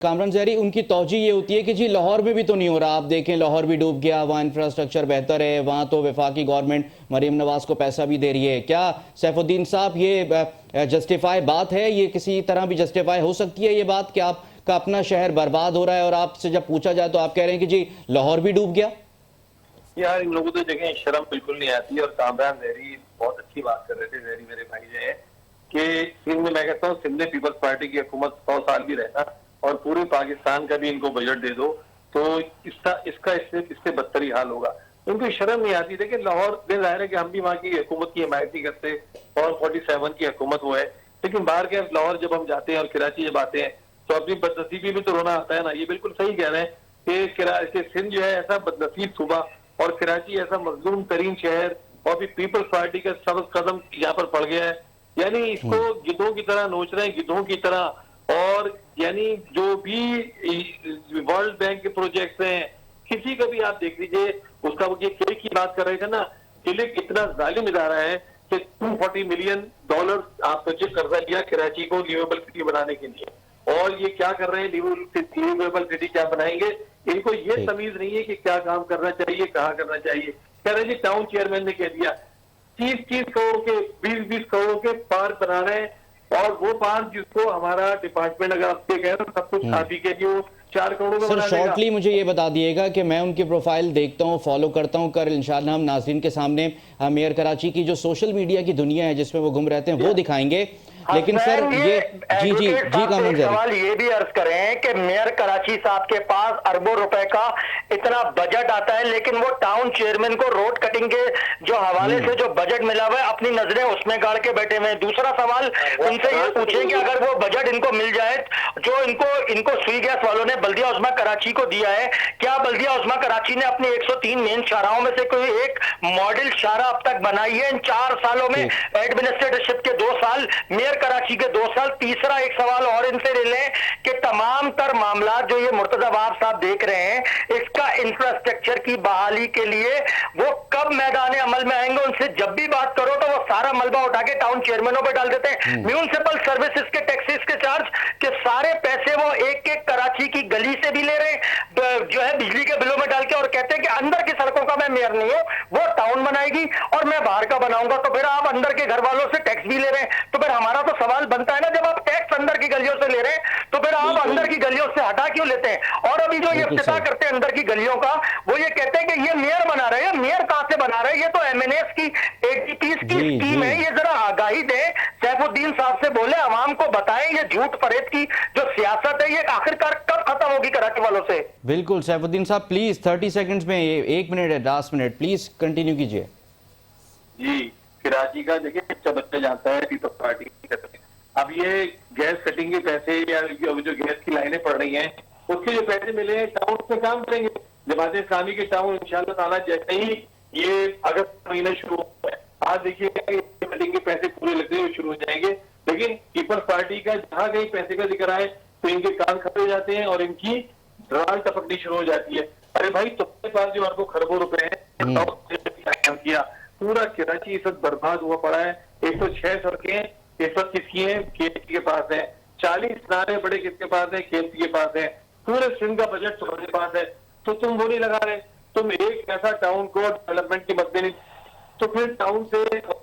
कामरान जहरी, उनकी तौजी ये होती है कि जी लाहौर में भी तो नहीं हो रहा, आप देखें लाहौर भी डूब गया, वहाँ इंफ्रास्ट्रक्चर बेहतर है, वहाँ तो वफाकी गवर्नमेंट मरीम नवाज को पैसा भी दे रही है। क्या सैफुद्दीन साहब ये जस्टिफाई बात है, ये किसी तरह भी जस्टिफाई हो सकती है ये बात कि आपका अपना शहर बर्बाद हो रहा है और आपसे जब पूछा जाए तो आप कह रहे हैं कि जी लाहौर भी डूब गया? यार इन लोगों तो जगह शर्म बिल्कुल नहीं आती है। और कामरान जहरी बहुत अच्छी बात कर रहे थे, जहरी मेरे भाई जो है कि सिंध में, मैं कहता हूँ सिंध में पीपल्स पार्टी की हुकूमत 100 साल भी रहता और पूरे पाकिस्तान का भी इनको बजट दे दो तो इसका इससे बदतर ही हाल होगा। इनको शर्म नहीं आती। देखिए लाहौर में जाहिर है कि हम भी वहाँ की हुकूमत की हिमायत नहीं करते और 47 की हुकूमत वो है, लेकिन बाहर के लाहौर जब हम जाते हैं और कराची जब आते हैं तो अपनी बदनसीबी भी तो रोना आता है ना। ये बिल्कुल सही कह रहे हैं कि सिंध जो है ऐसा बदनसीब सूबा और कराची ऐसा मजलूम तरीन शहर और भी पीपल्स पार्टी का सबक कदम यहाँ पर पड़ गया है। यानी इसको गिद्धों की तरह नोच रहे हैं, गिद्धों की तरह। और यानी जो भी वर्ल्ड बैंक के प्रोजेक्ट्स हैं, किसी का भी आप देख लीजिए, उसका वो ये क्लिक की बात कर रहे थे ना, क्लिक इतना जालिम इदारा है कि $240 मिलियन आप सोचिए कर्जा लिया कराची को लिवेबल सिटी बनाने के लिए। और ये क्या कर रहे हैं, लिवेबल सिटी क्या बनाएंगे? इनको ये तमीज नहीं है कि क्या काम करना चाहिए, कहाँ करना चाहिए। कह रहे जी टाउन चेयरमैन ने कह दिया 30 करोड़ के 20 करोड़ के पार्क बना रहे हैं, और वो पार्क जिसको हमारा डिपार्टमेंट अगर आपसे कह रहे हैं सब कुछ शादी के लिए वो 4 करोड़ का सर शॉर्टली मुझे ये बता दिएगा कि मैं उनकी प्रोफाइल देखता हूँ, फॉलो करता हूँ, कल इंशाल्लाह हम नाज़रीन के सामने मेयर कराची की जो सोशल मीडिया की दुनिया है जिसमें वो गुम रहते हैं वो दिखाएंगे। लेकिन सर ये जी कामरान जहरी, सवाल ये भी अर्ज करें कि मेयर कराची साहब के पास अरबों रुपए का इतना बजट आता है, लेकिन वो टाउन चेयरमैन को रोड कटिंग के जो हवाले से जो बजट मिला हुआ है अपनी नजरें उसमें गाड़ के बैठे हुए हैं। दूसरा सवाल उनसे ये पूछें कि अगर वो बजट इनको मिल जाए जो इनको सुई गैस वालों ने बल्दिया उस्मा कराची को दिया है, क्या बल्दिया उस्मा कराची ने अपने 103 मेन शाहराहों में से कोई एक मॉडल शाहरा अब तक बनाई है? इन 4 सालों में एडमिनिस्ट्रेटरशिप के 2 साल, मेयर कराची के 2 साल। तीसरा एक सवाल और इनसे ले लें कि तमाम तर मामला जो ये मुर्तजा वाब साहब देख रहे हैं, इसका इंफ्रास्ट्रक्चर की बहाली के लिए वो कब मैदान अमल में आएंगे? उनसे जब भी बात करो तो वो सारा मलबा उठा के टाउन चेयरमैनों पे डाल देते हैं। म्यूनिसिपल सर्विसेज के टैक्सेस के चार्ज के सारे पैसे वो एक एक कराची की गली से भी ले रहे हैं, जो है बिजली के बिलों में डाल के, और कहते हैं कि अंदर की सड़कों का मैं मेयर नहीं हूं, वो टाउन बनाएगी और मैं बाहर का बनाऊंगा। तो फिर आप अंदर के घर वालों से टैक्स भी ले रहे हैं। तो फिर हमारा तो सवाल बनता है ना, जब आप टैक्स अंदर की गलियों से ले रहे हैं तो फिर आप अंदर की गलियों से हटा क्यों लेते हैं? और अभी जो ये इफ्तिताह करते हैं अंदर की गलियों का, वो ये कहते हैं कि ये मेयर बना रहे हैं। मेयर कहां से बना रहे हैं? ये तो एमएनएस की एडीपीस की स्कीम है। ये जरा आगाही दें, सैफुद्दीन साहब से बोले, आवाम को बताएं ये झूठ फरेब की जो सियासत है ये आखिरकार कब खत्म होगी कराची वालों से? बिल्कुल सैफुद्दीन साहब प्लीज 30 सेकंड्स में, 1 मिनट है, लास्ट मिनट, प्लीज कंटिन्यू कीजिए। जी कराची का देखिए बच्चा बच्चा जानता है पीपल्स पार्टी। अब ये गैस कटिंग के पैसे या जो गैस की लाइनें पड़ रही हैं उसके जो पैसे मिले हैं टाउन में काम करेंगे। जमात इस्लामी के टाउन इंशाल्लाह ताला जैसे ही ये अगस्त महीना शुरू हुआ है, आज देखिए कटिंग के पैसे पूरे लगने हुए शुरू हो जाएंगे। लेकिन पीपल्स पार्टी का जहां कहीं पैसे का जिक्र आए तो इनके कान खड़े हो जाते हैं और इनकी राल टपकनी शुरू हो जाती है। अरे भाई तुम्हारे पास जो अरबों खरबों रुपए हैं किया, पूरा कराची इस वक्त बर्बाद हुआ पड़ा है। 106 सड़कें इस वक्त किसकी हैं? केएमसी के पास है। 40 नारे बड़े किसके पास है? केएमसी के पास है। पूरे सिंध का बजट तुम्हारे पास है, तो तुम वो नहीं लगा रहे। तुम एक ऐसा टाउन को डेवलपमेंट के मद्दे नहीं, तो फिर टाउन से